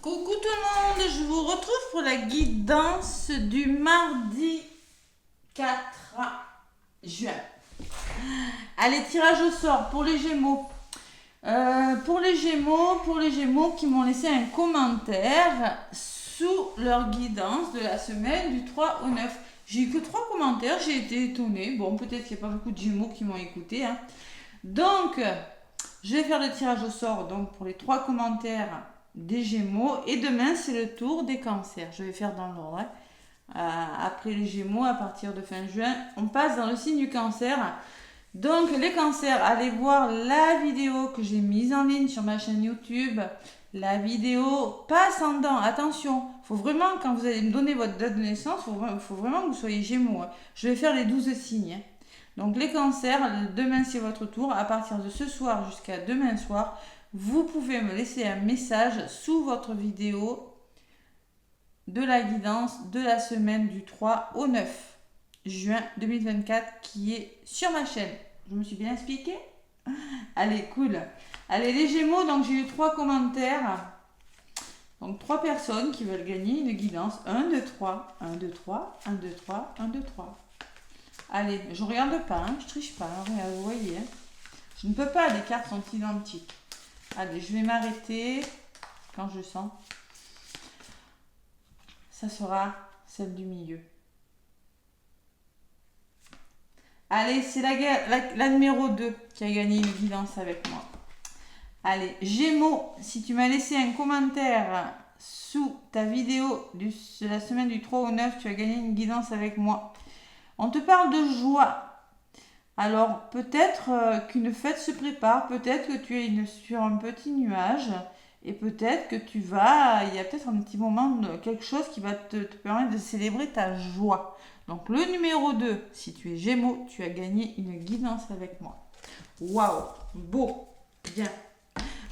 Coucou tout le monde, je vous retrouve pour la guidance du mardi 4 juin. Allez, tirage au sort pour les Gémeaux. Pour les Gémeaux qui m'ont laissé un commentaire sous leur guidance de la semaine du 3 au 9. J'ai eu que 3 commentaires, j'ai été étonnée. Bon, peut-être qu'il n'y a pas beaucoup de Gémeaux qui m'ont écouté. Hein. Donc, je vais faire le tirage au sort donc, pour les 3 commentaires des Gémeaux. Et demain, c'est le tour des Cancers. Je vais faire dans l'ordre. Hein. Après les Gémeaux, à partir de fin juin, on passe dans le signe du Cancer. Donc, les Cancers, allez voir la vidéo que j'ai mise en ligne sur ma chaîne YouTube. La vidéo pas ascendant, attention, faut vraiment, quand vous allez me donner votre date de naissance, faut vraiment que vous soyez Gémeaux. Hein. Je vais faire les 12 signes. Hein. Donc les Cancers, demain c'est votre tour. À partir de ce soir jusqu'à demain soir, vous pouvez me laisser un message sous votre vidéo de la guidance de la semaine du 3 au 9 juin 2024 qui est sur ma chaîne. Je me suis bien expliquée? Allez, cool. Allez, les Gémeaux, donc j'ai eu 3 commentaires. Donc 3 personnes qui veulent gagner une guidance. 1, 2, 3. 1, 2, 3. 1, 2, 3. 1, 2, 3. Allez, je regarde pas, hein, je triche pas. Hein, regarde, vous voyez. Hein. Je ne peux pas, les cartes sont identiques. Allez, je vais m'arrêter quand je sens. Ça sera celle du milieu. Allez, c'est la numéro 2 qui a gagné une guidance avec moi. Allez, Gémeaux, si tu m'as laissé un commentaire sous ta vidéo de la semaine du 3 au 9, tu as gagné une guidance avec moi. On te parle de joie. Alors, peut-être qu'une fête se prépare, peut-être que tu es sur un petit nuage, et peut-être que il y a peut-être un petit moment, quelque chose qui va te permettre de célébrer ta joie. Donc, le numéro 2, si tu es Gémeaux, tu as gagné une guidance avec moi. Waouh, beau, bien.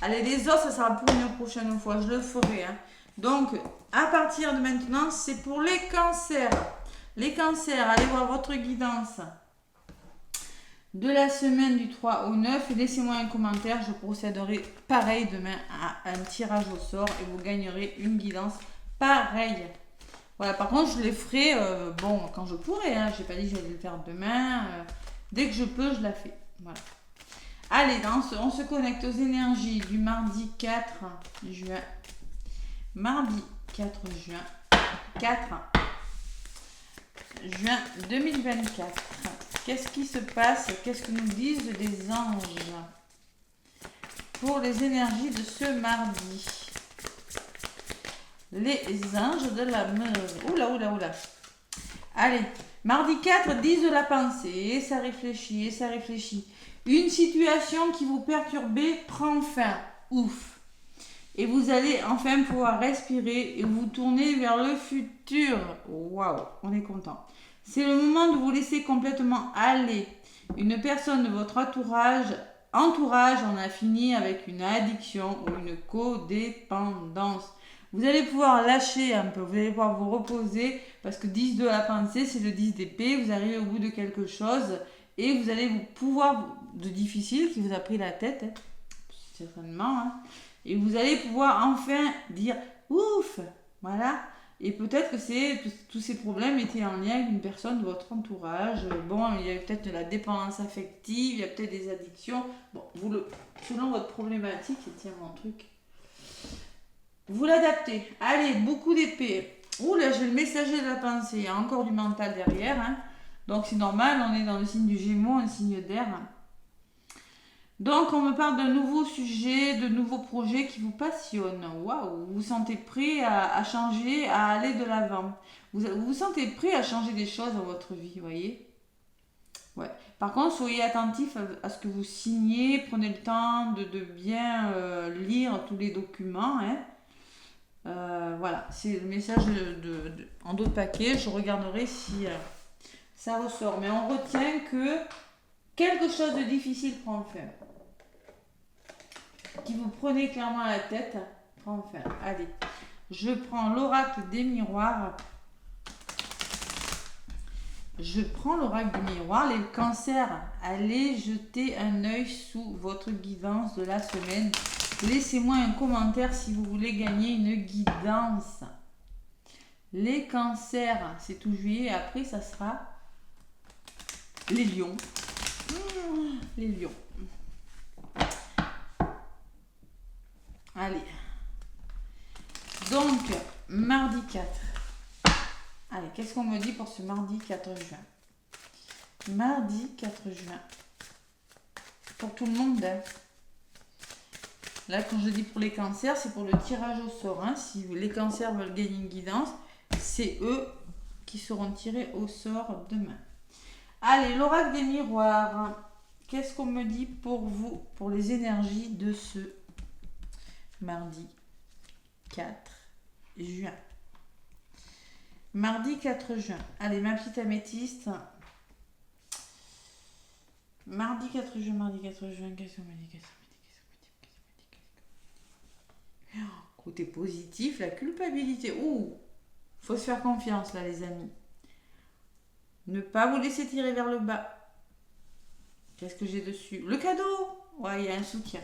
Allez, les autres, ça sera pour une prochaine fois, je le ferai. Hein. Donc, à partir de maintenant, c'est pour les Cancers. Les Cancers, allez voir votre guidance de la semaine du 3 au 9 et laissez-moi un commentaire. Je procéderai pareil demain à un tirage au sort et vous gagnerez une guidance pareille. Voilà, par contre, je les ferai quand je pourrai. Hein. Je n'ai pas dit que j'allais le faire demain. Dès que je peux, je la fais. Voilà. Allez, on se connecte aux énergies du mardi 4 juin. Mardi 4 juin. 4 juin 2024. Qu'est-ce qui se passe? Qu'est-ce que nous disent les anges pour les énergies de ce mardi? Les anges de la mort. Oula. Allez, mardi 4, 10 de la pensée. Ça réfléchit. Une situation qui vous perturbait prend fin. Ouf. Et vous allez enfin pouvoir respirer et vous tourner vers le futur. Waouh, on est content. C'est le moment de vous laisser complètement aller. Une personne de votre entourage, on a fini avec une addiction ou une codépendance. Vous allez pouvoir lâcher un peu, vous allez pouvoir vous reposer parce que 10 de la pensée, c'est le 10 d'épée. Vous arrivez au bout de quelque chose et vous allez pouvoir, de difficile qui vous a pris la tête, hein, certainement, hein, et vous allez pouvoir enfin dire ouf, voilà. Et peut-être que tous ces problèmes étaient en lien avec une personne de votre entourage. Bon, il y a peut-être de la dépendance affective, il y a peut-être des addictions. Bon, selon votre problématique, tiens mon truc. Vous l'adaptez. Allez, beaucoup d'épées. Ouh là, j'ai le messager de la pensée. Il y a encore du mental derrière. Hein. Donc c'est normal, on est dans le signe du Gémeaux, un signe d'air. Donc, on me parle d'un nouveau sujet, de nouveaux projets qui vous passionnent. Waouh, vous vous sentez prêt à changer, à aller de l'avant. Vous vous sentez prêt à changer des choses dans votre vie, vous voyez? Ouais. Par contre, soyez attentif à ce que vous signez. Prenez le temps de bien lire tous les documents. Hein. Voilà, c'est le message en dos de paquet. Je regarderai si ça ressort. Mais on retient que quelque chose de difficile prend fin. Qui vous prenez clairement à la tête, prend fin. Allez, je prends l'oracle des miroirs. Les Cancers, allez jeter un œil sous votre guidance de la semaine Laissez-moi un commentaire si vous voulez gagner une guidance. Les cancers, c'est tout juillet. Après, ça sera les lions. Les lions. Allez. Donc, mardi 4. Allez, qu'est-ce qu'on me dit pour ce mardi 4 juin? Mardi 4 juin. Pour tout le monde. Hein. Là, quand je dis pour les cancers, c'est pour le tirage au sort. Hein. Si les cancers veulent gagner une guidance, c'est eux qui seront tirés au sort demain. Allez, l'oracle des miroirs. Qu'est-ce qu'on me dit pour vous, pour les énergies de ce mardi 4 juin? Mardi 4 juin. Allez, ma petite améthyste. Mardi 4 juin, mardi 4 juin, qu'est-ce qu'on me dit? Côté positif, la culpabilité. Ouh, faut se faire confiance là, les amis. Ne pas vous laisser tirer vers le bas. Qu'est-ce que j'ai dessus? Le cadeau. Ouais, il y a un soutien.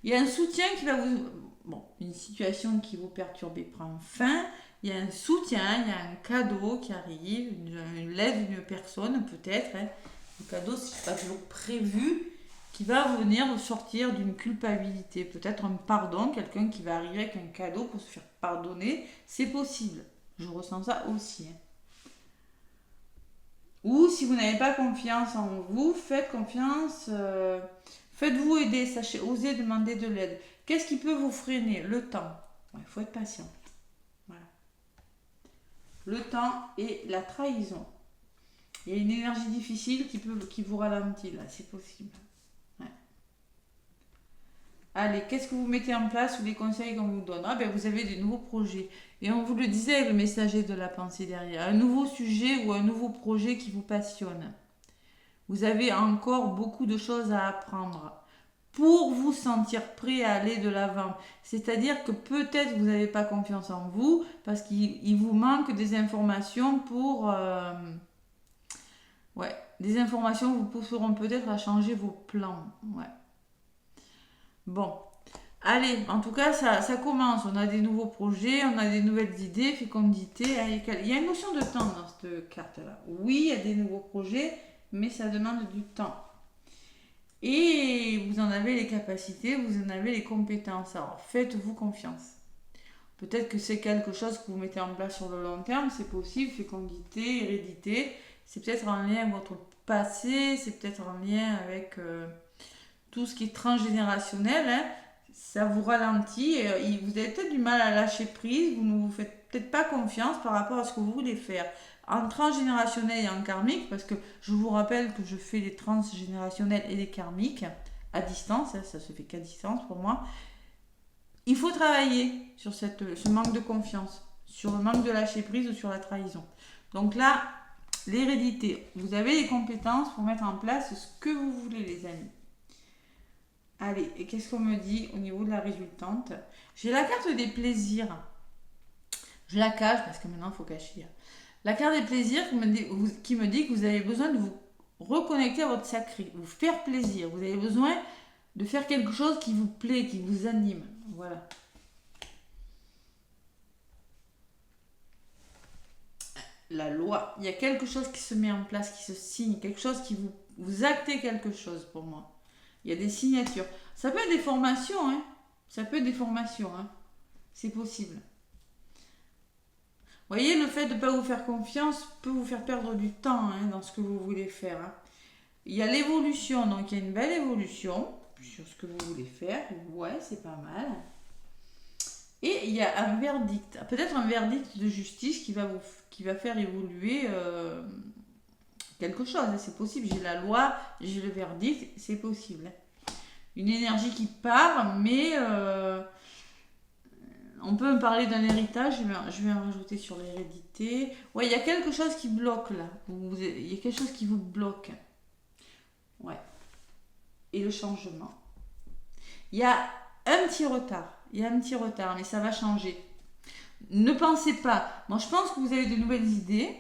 Il y a un soutien qui va vous... Bon, une situation qui vous perturbe prend fin. Il y a un soutien, il y a un cadeau qui arrive, une lettre d'une personne peut-être. Hein. Le cadeau, c'est pas toujours prévu, qui va venir vous sortir d'une culpabilité. Peut-être un pardon, quelqu'un qui va arriver avec un cadeau pour se faire pardonner. C'est possible. Je ressens ça aussi. Hein. Ou si vous n'avez pas confiance en vous, faites confiance, faites-vous aider, sachez, osez demander de l'aide. Qu'est-ce qui peut vous freiner? Le temps. Il faut être patient. Voilà. Le temps et la trahison. Il y a une énergie difficile qui vous ralentit là, c'est possible. Ouais. Allez, qu'est-ce que vous mettez en place ou les conseils qu'on vous donne? Ah ben vous avez des nouveaux projets. Et on vous le disait avec le messager de la pensée derrière. Un nouveau sujet ou un nouveau projet qui vous passionne. Vous avez encore beaucoup de choses à apprendre pour vous sentir prêt à aller de l'avant. C'est-à-dire que peut-être vous n'avez pas confiance en vous parce qu'il vous manque des informations pour... Ouais, des informations vous pousseront peut-être à changer vos plans. Ouais. Bon, allez, en tout cas, ça commence. On a des nouveaux projets, on a des nouvelles idées, fécondité. Il y a une notion de temps dans cette carte-là. Oui, il y a des nouveaux projets, mais ça demande du temps. Et vous en avez les capacités, vous en avez les compétences. Alors, faites-vous confiance. Peut-être que c'est quelque chose que vous mettez en place sur le long terme, c'est possible, fécondité, hérédité. C'est peut-être en lien avec votre passé, c'est peut-être en lien avec tout ce qui est transgénérationnel. Hein. Ça vous ralentit, et vous avez peut-être du mal à lâcher prise, vous ne vous faites peut-être pas confiance par rapport à ce que vous voulez faire. En transgénérationnel et en karmique, parce que je vous rappelle que je fais les transgénérationnels et les karmiques à distance, hein, ça se fait qu'à distance pour moi. Il faut travailler sur ce manque de confiance, sur le manque de lâcher prise ou sur la trahison. Donc là, l'hérédité, vous avez les compétences pour mettre en place ce que vous voulez, les amis. Allez, et qu'est-ce qu'on me dit au niveau de la résultante? J'ai la carte des plaisirs. Je la cache parce que maintenant il faut cacher. La carte des plaisirs qui me dit que vous avez besoin de vous reconnecter à votre sacré, vous faire plaisir. Vous avez besoin de faire quelque chose qui vous plaît, qui vous anime. Voilà. La loi. Il y a quelque chose qui se met en place, qui se signe, quelque chose qui vous actez quelque chose pour moi. Il y a des signatures. Ça peut être des formations, hein. Ça peut être des formations, hein. C'est possible. Vous voyez, le fait de ne pas vous faire confiance peut vous faire perdre du temps hein, dans ce que vous voulez faire. Hein. Il y a l'évolution, donc il y a une belle évolution sur ce que vous voulez faire. Ouais, c'est pas mal. Et il y a un verdict, peut-être un verdict de justice qui va faire évoluer quelque chose. Hein, c'est possible, j'ai la loi, j'ai le verdict, c'est possible. Hein. Une énergie qui part, mais... on peut me parler d'un héritage, je vais en rajouter sur l'hérédité. Ouais, il y a quelque chose qui bloque là. Il y a quelque chose qui vous bloque. Ouais. Et le changement. Il y a un petit retard. Mais ça va changer. Ne pensez pas. Moi, je pense que vous avez de nouvelles idées.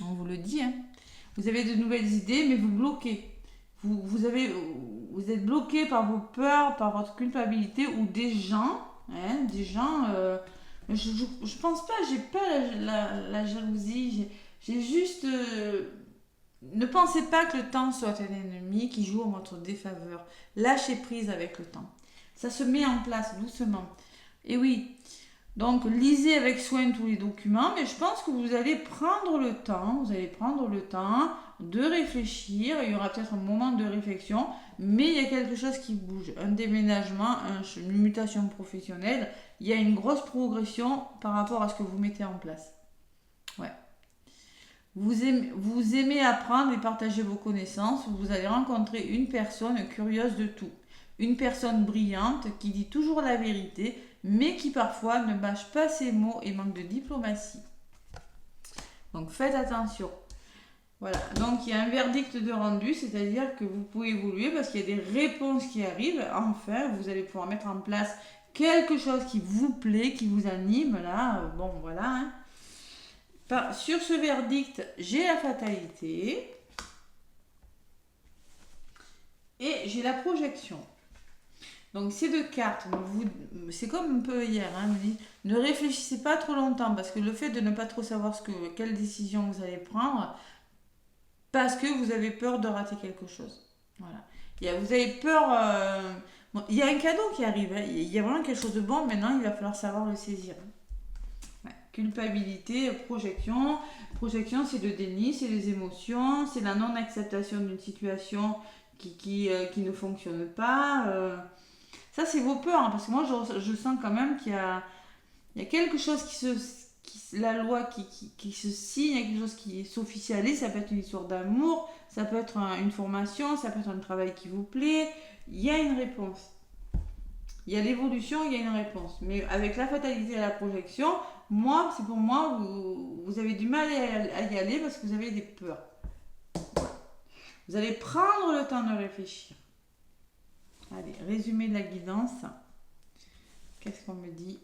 On vous le dit. Hein. Vous avez de nouvelles idées, mais vous bloquez. Vous vous êtes bloqué par vos peurs, par votre culpabilité ou des gens, hein, je pense pas, j'ai pas la jalousie, j'ai juste... ne pensez pas que le temps soit un ennemi qui joue en votre défaveur. Lâchez prise avec le temps. Ça se met en place doucement. Et oui, donc lisez avec soin tous les documents, mais je pense que vous allez prendre le temps, de réfléchir. Il y aura peut-être un moment de réflexion, mais il y a quelque chose qui bouge. Un déménagement, une mutation professionnelle. Il y a une grosse progression par rapport à ce que vous mettez en place. Ouais. Vous aimez apprendre et partager vos connaissances. Vous allez rencontrer une personne curieuse de tout. Une personne brillante qui dit toujours la vérité, mais qui parfois ne mâche pas ses mots et manque de diplomatie. Donc faites attention. Voilà, donc il y a un verdict de rendu, c'est-à-dire que vous pouvez évoluer parce qu'il y a des réponses qui arrivent. Enfin, vous allez pouvoir mettre en place quelque chose qui vous plaît, qui vous anime. Là, bon, voilà. Hein. Sur ce verdict, j'ai la fatalité et j'ai la projection. Donc ces deux cartes, c'est comme un peu hier, hein, ne réfléchissez pas trop longtemps parce que le fait de ne pas trop savoir quelle décision vous allez prendre, parce que vous avez peur de rater quelque chose. Voilà. Vous avez peur... bon, il y a un cadeau qui arrive, hein, il y a vraiment quelque chose de bon, maintenant il va falloir savoir le saisir. Ouais. Culpabilité, projection. Projection, c'est le déni, c'est les émotions, c'est la non-acceptation d'une situation qui ne fonctionne pas. Ça, c'est vos peurs, hein, parce que moi, je sens quand même qu'il y a quelque chose la loi qui se signe, il y a quelque chose qui s'officialise. Ça peut être une histoire d'amour, ça peut être une formation, ça peut être un travail qui vous plaît. Il y a une réponse. Il y a l'évolution, il y a une réponse. Mais avec la fatalité et la projection, pour moi, vous avez du mal à y aller parce que vous avez des peurs. Vous allez prendre le temps de réfléchir. Allez, résumé de la guidance. Qu'est-ce qu'on me dit?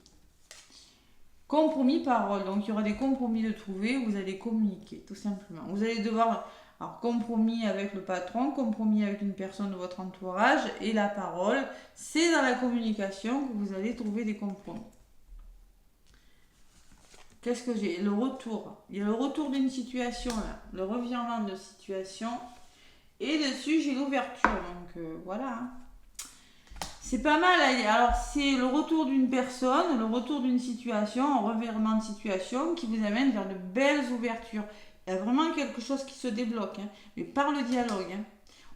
Compromis, parole. Donc, il y aura des compromis de trouver. Vous allez communiquer, tout simplement. Vous allez devoir... Alors, compromis avec le patron, compromis avec une personne de votre entourage. Et la parole, c'est dans la communication que vous allez trouver des compromis. Qu'est-ce que j'ai? Le retour. Il y a le retour d'une situation, là. Le revirement de situation. Et dessus, j'ai l'ouverture. Donc, voilà, hein. C'est pas mal. Alors, c'est le retour d'une personne, le retour d'une situation, un revirement de situation qui vous amène vers de belles ouvertures. Il y a vraiment quelque chose qui se débloque, hein, mais par le dialogue. Hein.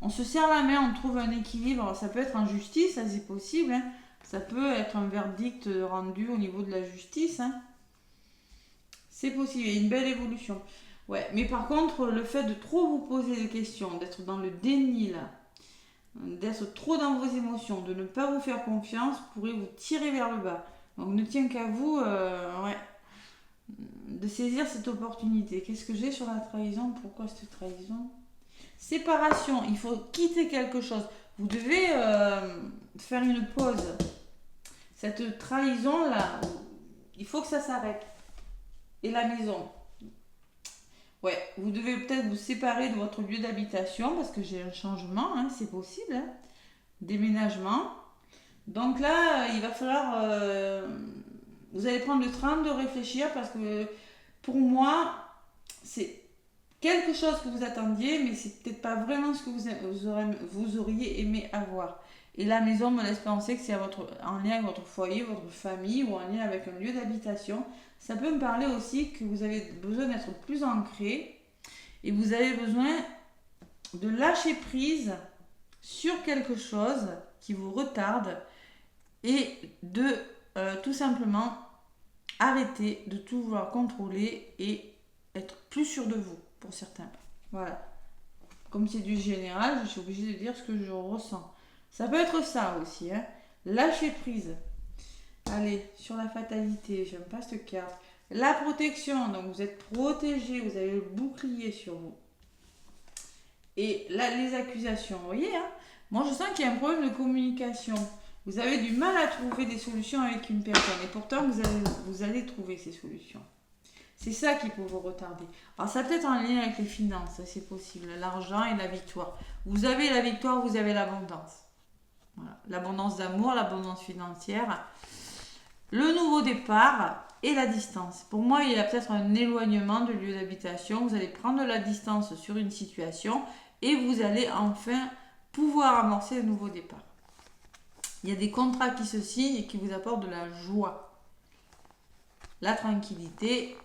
On se serre la main, on trouve un équilibre. Ça peut être en justice, ça c'est possible. Hein. Ça peut être un verdict rendu au niveau de la justice. Hein. C'est possible, il y a une belle évolution. Ouais, mais par contre, le fait de trop vous poser des questions, d'être dans le déni là, d'être trop dans vos émotions, de ne pas vous faire confiance, pourrait vous tirer vers le bas. Donc ne tient qu'à vous de saisir cette opportunité. Qu'est-ce que j'ai sur la trahison? Pourquoi cette trahison? Séparation, il faut quitter quelque chose. Vous devez faire une pause. Cette trahison là, il faut que ça s'arrête. Et la maison. Ouais, vous devez peut-être vous séparer de votre lieu d'habitation parce que j'ai un changement, hein, c'est possible. Hein. Déménagement. Donc là, il va falloir... vous allez prendre le temps de réfléchir parce que pour moi, c'est quelque chose que vous attendiez, mais c'est peut-être pas vraiment ce que vous auriez aimé avoir. Et la maison me laisse penser que c'est en lien avec votre foyer, votre famille ou en lien avec un lieu d'habitation. Ça peut me parler aussi que vous avez besoin d'être plus ancré et vous avez besoin de lâcher prise sur quelque chose qui vous retarde et de tout simplement arrêter de tout vouloir contrôler et être plus sûr de vous pour certains. Voilà. Comme c'est du général, je suis obligée de dire ce que je ressens. Ça peut être ça aussi. Hein. Lâcher prise. Allez, sur la fatalité, j'aime pas cette carte. La protection, donc vous êtes protégé, vous avez le bouclier sur vous. Et là, les accusations, vous voyez, hein, moi je sens qu'il y a un problème de communication. Vous avez du mal à trouver des solutions avec une personne et pourtant vous allez trouver ces solutions. C'est ça qui peut vous retarder. Alors ça peut être en lien avec les finances, c'est possible, l'argent et la victoire. Vous avez la victoire, vous avez l'abondance. Voilà. L'abondance d'amour, l'abondance financière, le nouveau départ et la distance. Pour moi, il y a peut-être un éloignement de lieu d'habitation. Vous allez prendre la distance sur une situation et vous allez enfin pouvoir amorcer un nouveau départ. Il y a des contrats qui se signent et qui vous apportent de la joie, la tranquillité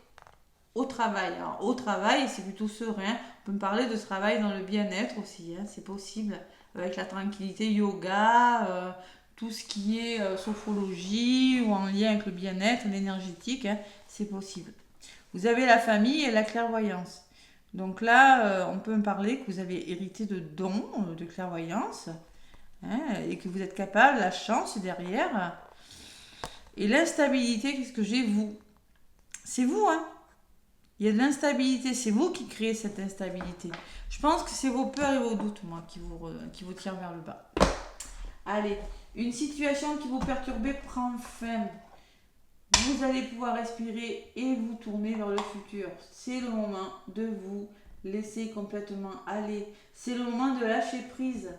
au travail. Alors, au travail, c'est plutôt serein. On peut me parler de travail dans le bien-être aussi, hein, c'est possible. Avec la tranquillité, yoga, tout ce qui est sophrologie ou en lien avec le bien-être, l'énergétique, hein, c'est possible. Vous avez la famille et la clairvoyance. Donc là, on peut me parler que vous avez hérité de dons de clairvoyance, hein, et que vous êtes capable, la chance derrière. Et l'instabilité, qu'est-ce que j'ai? Vous. C'est vous, hein. Il y a de l'instabilité, c'est vous qui créez cette instabilité. Je pense que c'est vos peurs et vos doutes, moi, qui vous tirent vers le bas. Allez, une situation qui vous perturbait prend fin. Vous allez pouvoir respirer et vous tourner vers le futur. C'est le moment de vous laisser complètement aller. C'est le moment de lâcher prise.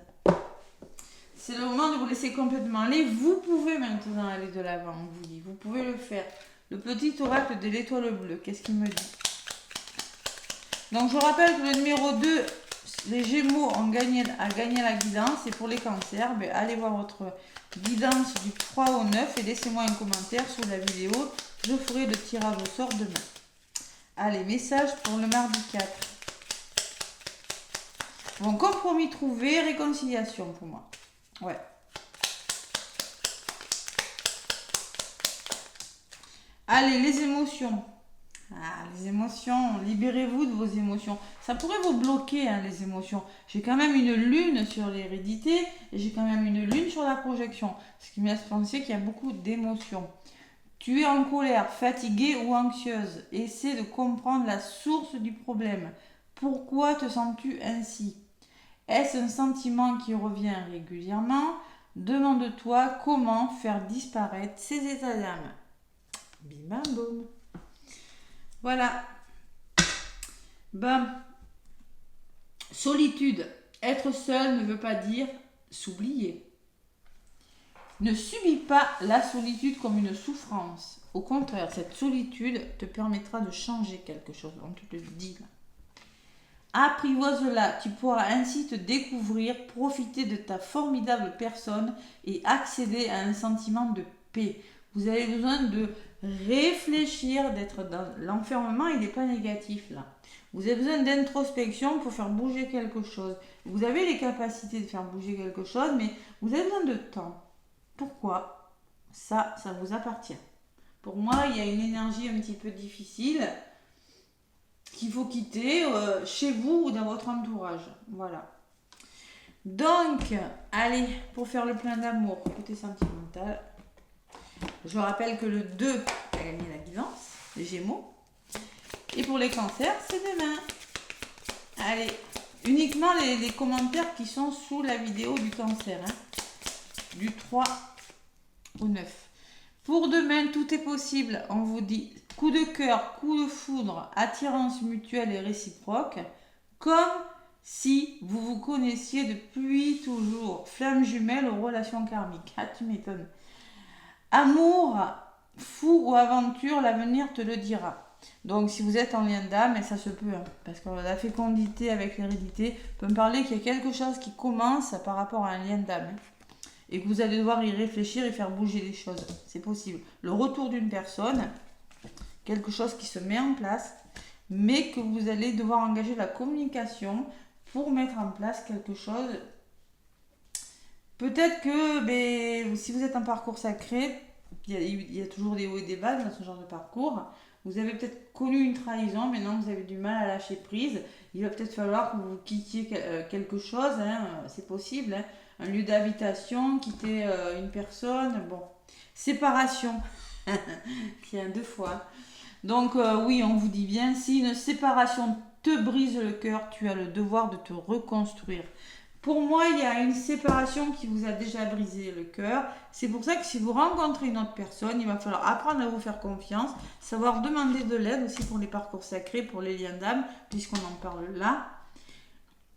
C'est le moment de vous laisser complètement aller. Vous pouvez maintenant aller de l'avant, on vous dit. Vous pouvez le faire. Le petit oracle de l'étoile bleue, qu'est-ce qu'il me dit? Donc je rappelle que le numéro 2, les Gémeaux a gagné la guidance. Et pour les cancers, allez voir votre guidance du 3 au 9 et laissez-moi un commentaire sous la vidéo. Je ferai le tirage au sort demain. Allez, message pour le mardi 4. Bon, compromis trouvé, réconciliation pour moi. Ouais. Allez, les émotions. Ah, les émotions, libérez-vous de vos émotions. Ça pourrait vous bloquer, hein, les émotions. J'ai quand même une lune sur l'hérédité et j'ai quand même une lune sur la projection. Ce qui me laisse penser qu'il y a beaucoup d'émotions. Tu es en colère, fatiguée ou anxieuse. Essaie de comprendre la source du problème. Pourquoi te sens-tu ainsi? Est-ce un sentiment qui revient régulièrement? Demande-toi comment faire disparaître ces états d'âme. Bim bam boum. Voilà. Ben, solitude. Être seul ne veut pas dire s'oublier. Ne subis pas la solitude comme une souffrance. Au contraire, cette solitude te permettra de changer quelque chose. On te le dit là. Apprivoise-la. Tu pourras ainsi te découvrir, profiter de ta formidable personne et accéder à un sentiment de paix. Vous avez besoin de réfléchir, d'être dans l'enfermement, il n'est pas négatif là. Vous avez besoin d'introspection pour faire bouger quelque chose. Vous avez les capacités de faire bouger quelque chose, mais vous avez besoin de temps. Pourquoi? Ça vous appartient. Pour moi, il y a une énergie un petit peu difficile qu'il faut quitter chez vous ou dans votre entourage. Voilà. Donc, allez, pour faire le plein d'amour, côté sentimental, je rappelle que le 2 a gagné la guidance, les Gémeaux. Et pour les cancers, c'est demain. Allez, uniquement les commentaires qui sont sous la vidéo du cancer, hein, du 3 au 9. Pour demain, tout est possible. On vous dit coup de cœur, coup de foudre, attirance mutuelle et réciproque, comme si vous vous connaissiez depuis toujours. Flamme jumelle aux relations karmiques. Ah, tu m'étonnes. Amour, fou ou aventure, l'avenir te le dira. Donc si vous êtes en lien d'âme, et ça se peut, hein, parce que la fécondité avec l'hérédité peut me parler qu'il y a quelque chose qui commence par rapport à un lien d'âme. Hein, et que vous allez devoir y réfléchir et faire bouger les choses. C'est possible. Le retour d'une personne, quelque chose qui se met en place, mais que vous allez devoir engager la communication pour mettre en place quelque chose. Peut-être que si vous êtes en parcours sacré, il y a toujours des hauts et des bas dans ce genre de parcours. Vous avez peut-être connu une trahison, maintenant vous avez du mal à lâcher prise. Il va peut-être falloir que vous quittiez quelque chose, hein, c'est possible. Hein, un lieu d'habitation, quitter une personne. Bon, séparation. Tiens, 2 fois. Donc oui, on vous dit bien, si une séparation te brise le cœur, tu as le devoir de te reconstruire. Pour moi, il y a une séparation qui vous a déjà brisé le cœur. C'est pour ça que si vous rencontrez une autre personne, il va falloir apprendre à vous faire confiance, savoir demander de l'aide aussi pour les parcours sacrés, pour les liens d'âme, puisqu'on en parle là.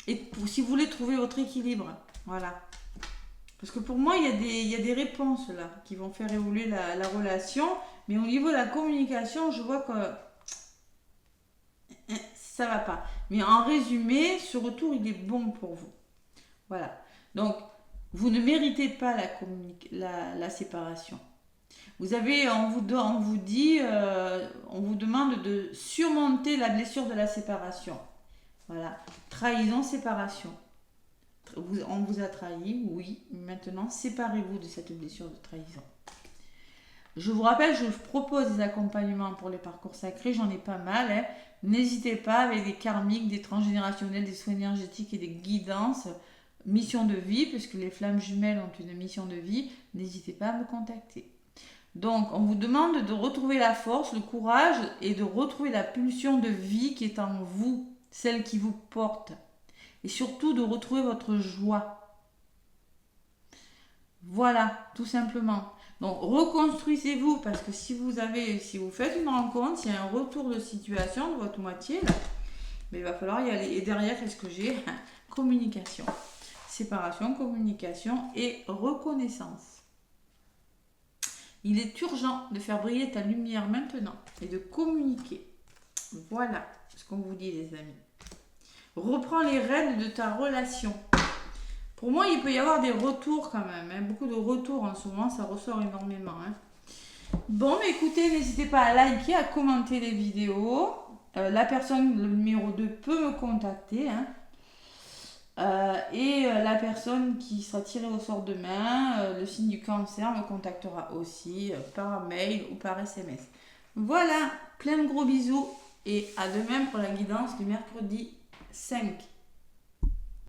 Et si vous voulez trouver votre équilibre, voilà. Parce que pour moi, il y a des réponses là qui vont faire évoluer la relation. Mais au niveau de la communication, je vois que ça va pas. Mais en résumé, ce retour, il est bon pour vous. Voilà. Donc, vous ne méritez pas la séparation. Vous avez, on vous dit, on vous demande de surmonter la blessure de la séparation. Voilà. Trahison, séparation. On vous a trahi, oui. Maintenant, séparez-vous de cette blessure de trahison. Je vous rappelle, je vous propose des accompagnements pour les parcours sacrés. J'en ai pas mal. Hein. N'hésitez pas avec des karmiques, des transgénérationnels, des soins énergétiques et des guidances. Mission de vie, puisque les flammes jumelles ont une mission de vie. N'hésitez pas à me contacter. Donc, on vous demande de retrouver la force, le courage et de retrouver la pulsion de vie qui est en vous, celle qui vous porte. Et surtout de retrouver votre joie. Voilà, tout simplement. Donc, reconstruisez-vous parce que si vous faites une rencontre, s'il y a un retour de situation de votre moitié, là, mais il va falloir y aller. Et derrière, qu'est-ce que j'ai? Communication. Séparation, communication et reconnaissance. Il est urgent de faire briller ta lumière maintenant et de communiquer. Voilà ce qu'on vous dit, les amis. Reprends les rênes de ta relation. Pour moi, il peut y avoir des retours quand même. Hein. Beaucoup de retours en ce moment, ça ressort énormément. Hein. Bon, mais écoutez, n'hésitez pas à liker, à commenter les vidéos. La personne, le numéro 2, peut me contacter. Hein. La personne qui sera tirée au sort demain, le signe du cancer, me contactera aussi par mail ou par SMS. Voilà, plein de gros bisous et à demain pour la guidance du mercredi 5.